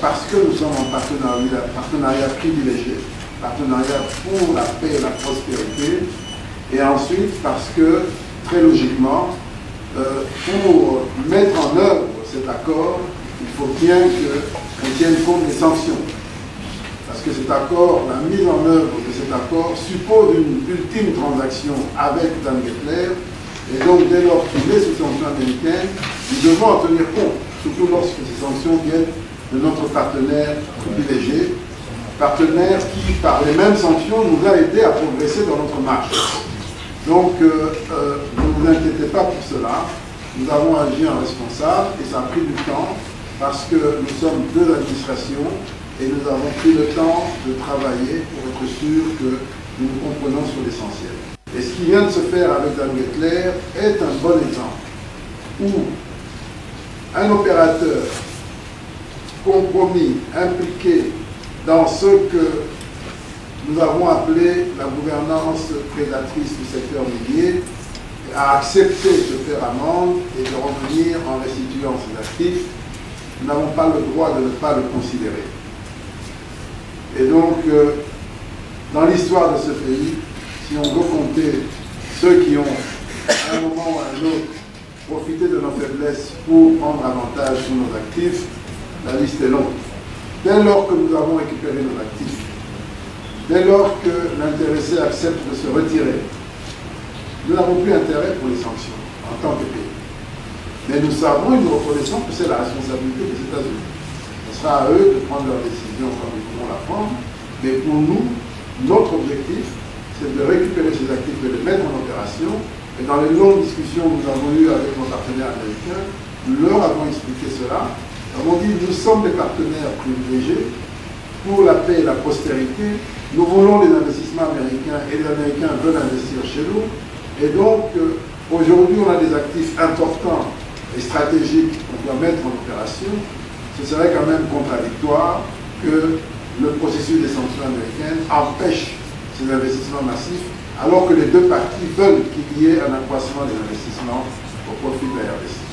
parce que nous sommes en partenariat privilégié, partenariat pour la paix et la prospérité, et ensuite parce que, très logiquement, pour mettre en œuvre cet accord, il faut bien qu'on tienne compte des sanctions. Parce que cet accord, la mise en œuvre de cet accord suppose une ultime transaction avec Dan Gettler, et donc dès lors qu'il est sous sanctions américaines, nous devons en tenir compte, surtout lorsque ces sanctions viennent de notre partenaire privilégié, partenaire qui, par les mêmes sanctions, nous a aidé à progresser dans notre marche. Donc, ne vous inquiétez pas pour cela. Nous avons agi en responsable et ça a pris du temps parce que nous sommes deux administrations et nous avons pris le temps de travailler pour être sûr que nous nous comprenons sur l'essentiel. Et ce qui vient de se faire avec Dan Gettler est un bon exemple où un opérateur compromis, impliqué dans ce que nous avons appelé la gouvernance prédatrice du secteur minier, a accepté de se faire amende et de revenir en restituant ses actifs. Nous n'avons pas le droit de ne pas le considérer. Et donc, dans l'histoire de ce pays, si on veut compter ceux qui ont, à un moment ou à un autre, profité de nos faiblesses pour prendre avantage sur nos actifs, la liste est longue. Dès lors que nous avons récupéré nos actifs, dès lors que l'intéressé accepte de se retirer, nous n'avons plus intérêt pour les sanctions en tant que pays. Mais nous savons et nous reconnaissons que c'est la responsabilité des États-Unis. Ce sera à eux de prendre leurs décisions comme ils pourront la prendre. Mais pour nous, notre objectif, c'est de récupérer ces actifs, de les mettre en opération. Et dans les longues discussions que nous avons eues avec nos partenaires américains, nous leur avons expliqué cela. Nous avons dit, nous sommes des partenaires privilégiés pour la paix et la prospérité. Nous voulons les investissements américains et les Américains veulent investir chez nous. Et donc, aujourd'hui, on a des actifs importants et stratégiques qu'on doit mettre en opération. Ce serait quand même contradictoire que le processus des sanctions américaines empêche ces investissements massifs, alors que les deux parties veulent qu'il y ait un accroissement des investissements au profit de la RDC.